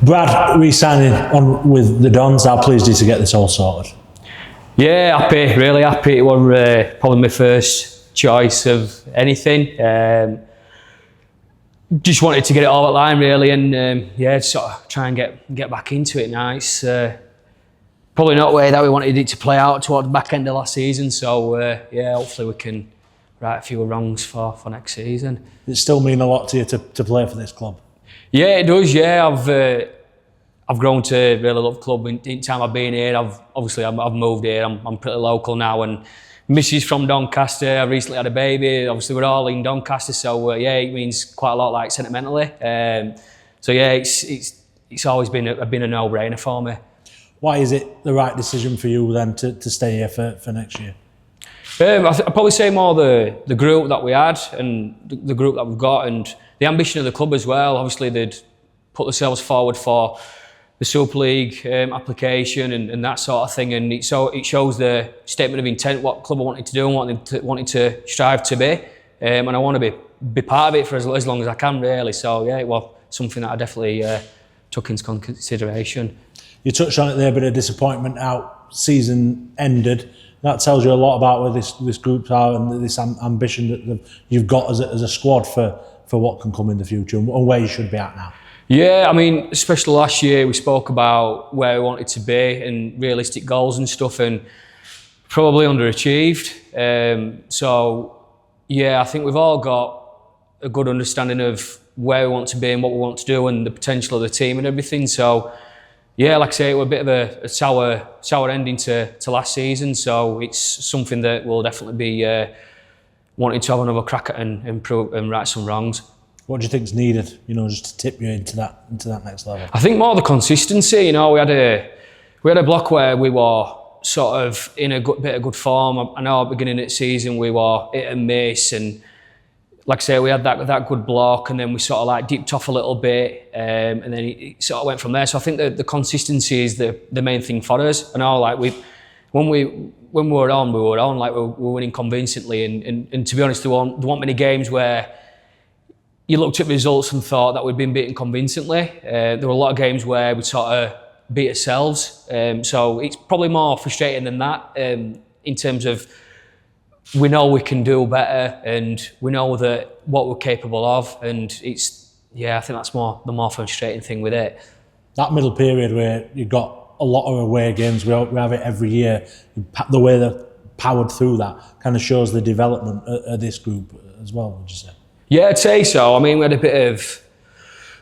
Brad re-signing on with the Dons, how pleased are you to get this all sorted? Yeah, happy, really happy. It was probably my first choice of anything. Just wanted to get it all at line really, and yeah, sort of try and get back into it now. It's probably not the way that we wanted it to play out towards the back end of last season. So yeah, hopefully we can right a few wrongs for next season. Does it still mean a lot to you to play for this club? Yeah, it does. Yeah, I've grown to really love the club in the time I've been here. I've moved here. I'm pretty local now, and Mrs from Doncaster. I recently had a baby. Obviously, we're all in Doncaster, so yeah, it means quite a lot, like sentimentally. So yeah, it's always been a no-brainer for me. Why is it the right decision for you then to stay here for next year? I'd probably say more the group that we had and the group that we've got, and the ambition of the club as well. Obviously, they'd put themselves forward for the Super League application and that sort of thing, and it shows the statement of intent, what club I wanted to do and wanted to strive to be, and I want to be part of it for as long as I can really. So yeah, it was something that I definitely took into consideration. You touched on it there, a bit of disappointment out, season ended. That tells you a lot about where this group are and this ambition that you've got as a squad for what can come in the future and where you should be at now. Yeah, I mean, especially last year we spoke about where we wanted to be and realistic goals and stuff, and probably underachieved. So yeah, I think we've all got a good understanding of where we want to be and what we want to do and the potential of the team and everything. So yeah, like I say, it was a bit of a sour ending to last season. So it's something that we'll definitely be wanting to have another crack at and improve and right some wrongs. What do you think's needed, just to tip you into that next level? I think more the consistency. We had a block where we were sort of in a bit of good form. I know at the beginning of the season we were hit and miss, and like I say, we had that good block, and then we sort of like dipped off a little bit, and then it sort of went from there. So I think that the consistency is the main thing for us. I know, like when we were on, like we were winning convincingly, and to be honest, there weren't many games where you looked at results and thought that we'd been beaten convincingly. There were a lot of games where we sort of beat ourselves. So it's probably more frustrating than that in terms of we know we can do better and we know that what we're capable of. And I think that's the more frustrating thing with it. That middle period where you got a lot of away games, we have it every year. The way they've powered through that kind of shows the development of this group as well, would you say? Yeah, I'd say so. I mean, we had a bit of,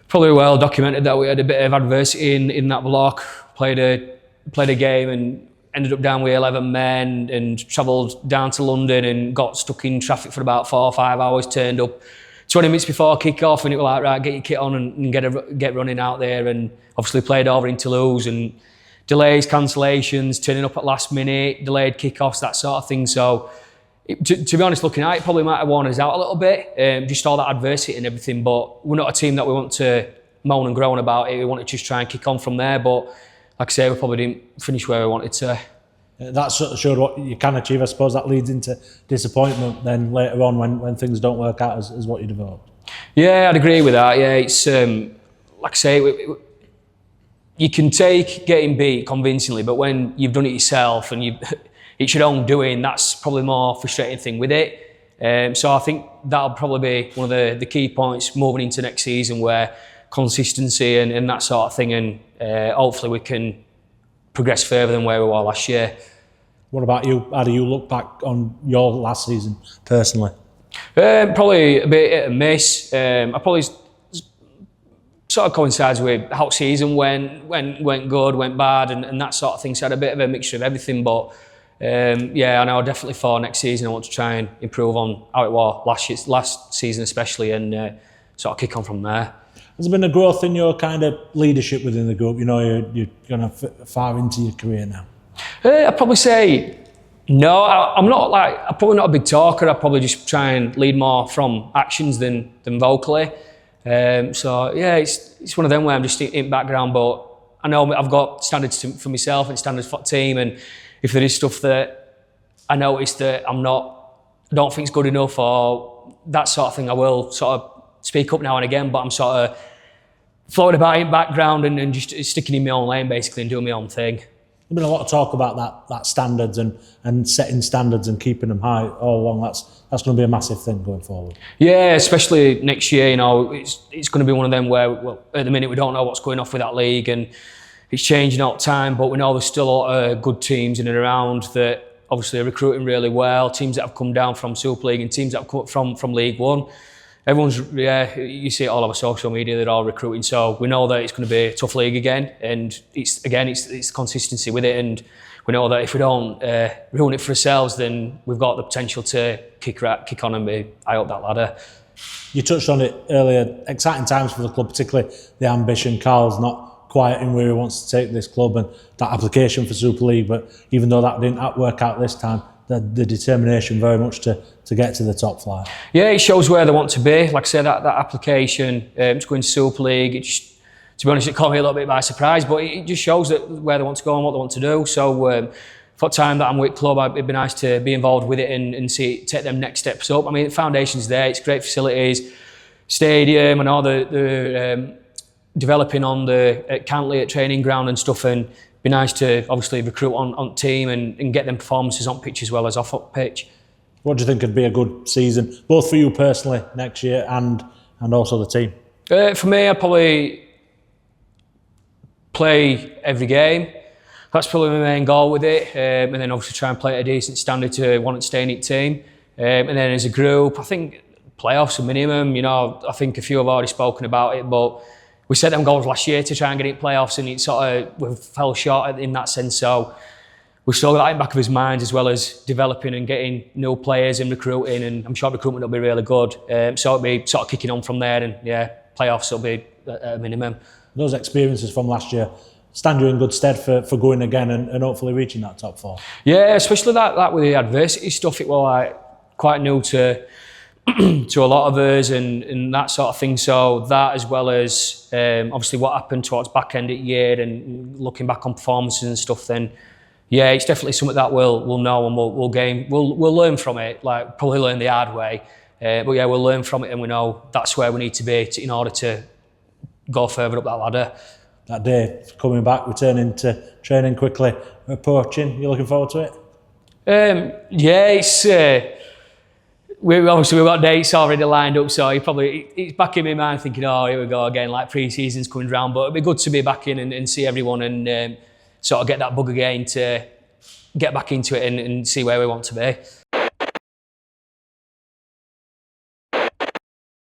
probably well documented that we had a bit of adversity in that block. Played a game and ended up down with 11 men and travelled down to London and got stuck in traffic for about 4 or 5 hours, turned up 20 minutes before kick-off, and it was like, right, get your kit on and get running out there, and obviously played over in Toulouse, and delays, cancellations, turning up at last minute, delayed kick-offs, that sort of thing. So to be honest, looking at it, probably might have worn us out a little bit, just all that adversity and everything, but we're not a team that we want to moan and groan about it. We want to just try and kick on from there, but like I say, we probably didn't finish where we wanted to. That sort of showed what you can achieve. I suppose that leads into disappointment then later on when things don't work out as what you developed. Yeah, I'd agree with that. Yeah, it's like I say, you can take getting beat convincingly, but when you've done it yourself and it's your own doing, that's probably the more frustrating thing with it. So I think that'll probably be one of the key points moving into next season, where consistency and that sort of thing, and hopefully we can progress further than where we were last year. What about you? How do you look back on your last season personally? Probably a bit hit and miss. I probably sort of coincides with how season went good, went bad, and that sort of thing. So I had a bit of a mixture of everything, but yeah, I know definitely for next season I want to try and improve on how it was last season especially, and sort of kick on from there. Has there been a growth in your kind of leadership within the group? You're kind of far into your career now. I'd probably say no. I'm probably not a big talker. I probably just try and lead more from actions than vocally. So yeah, it's one of them where I'm just in background, but I know I've got standards for myself and standards for the team, and if there is stuff that I notice that I don't think it's good enough or that sort of thing, I will sort of speak up now and again, but I'm sort of floating about in background and just sticking in my own lane basically and doing my own thing. There's been a lot of talk about that standards and setting standards and keeping them high all along. That's going to be a massive thing going forward. Yeah, especially next year. You know, it's going to be one of them where, well, at the minute we don't know what's going off with that league and it's changing all the time. But we know there's still a lot of good teams in and around that obviously are recruiting really well. Teams that have come down from Super League and teams that have come up from League One. Everyone's, you see it all over social media, they're all recruiting. So we know that it's going to be a tough league again. And it's consistency with it. And we know that if we don't ruin it for ourselves, then we've got the potential to kick on and be high up that ladder. You touched on it earlier, exciting times for the club, particularly the ambition. Carl's not quite in where he wants to take this club and that application for Super League, but even though that didn't work out this time, the determination very much to get to the top flight. Yeah, it shows where they want to be. Like I said, that application to go into Super League, to be honest, it caught me a little bit by surprise, but it just shows that where they want to go and what they want to do. So for the time that I'm with club, it'd be nice to be involved with it and see it take them next steps up. I mean, the foundation's there, it's great facilities, stadium and all the developing on the Cantley at training ground and stuff, and be nice to obviously recruit on team and get them performances on pitch as well as off pitch. What do you think could be a good season, both for you personally next year and also the team? For me, I'd probably play every game. That's probably my main goal with it, and then obviously try and play at a decent standard to want to stay in each team. And then as a group, I think playoffs are minimum. You know, I think a few have already spoken about it, but we set them goals last year to try and get it playoffs, and we fell short in that sense. So we've still got that in the back of his mind, as well as developing and getting new players and recruiting, and I'm sure recruitment will be really good. So it'll be sort of kicking on from there, and yeah, playoffs will be at a minimum. Those experiences from last year stand you in good stead for going again and hopefully reaching that top four. Yeah, especially that with the adversity stuff, it was like quite new to a lot of us and that sort of thing. So that, as well as obviously what happened towards back end of the year and looking back on performances and stuff, then yeah, it's definitely something that we'll know and we'll learn from it. Like probably learn the hard way, but yeah, we'll learn from it and we know that's where we need to be in order to go further up that ladder. That day coming back, returning to training quickly, approaching. You looking forward to it? Yeah, it's. We've got dates already lined up, so it's back in my mind thinking, oh, here we go again, like pre-season's coming round. But it'd be good to be back in and see everyone and sort of get that bug again to get back into it and see where we want to be.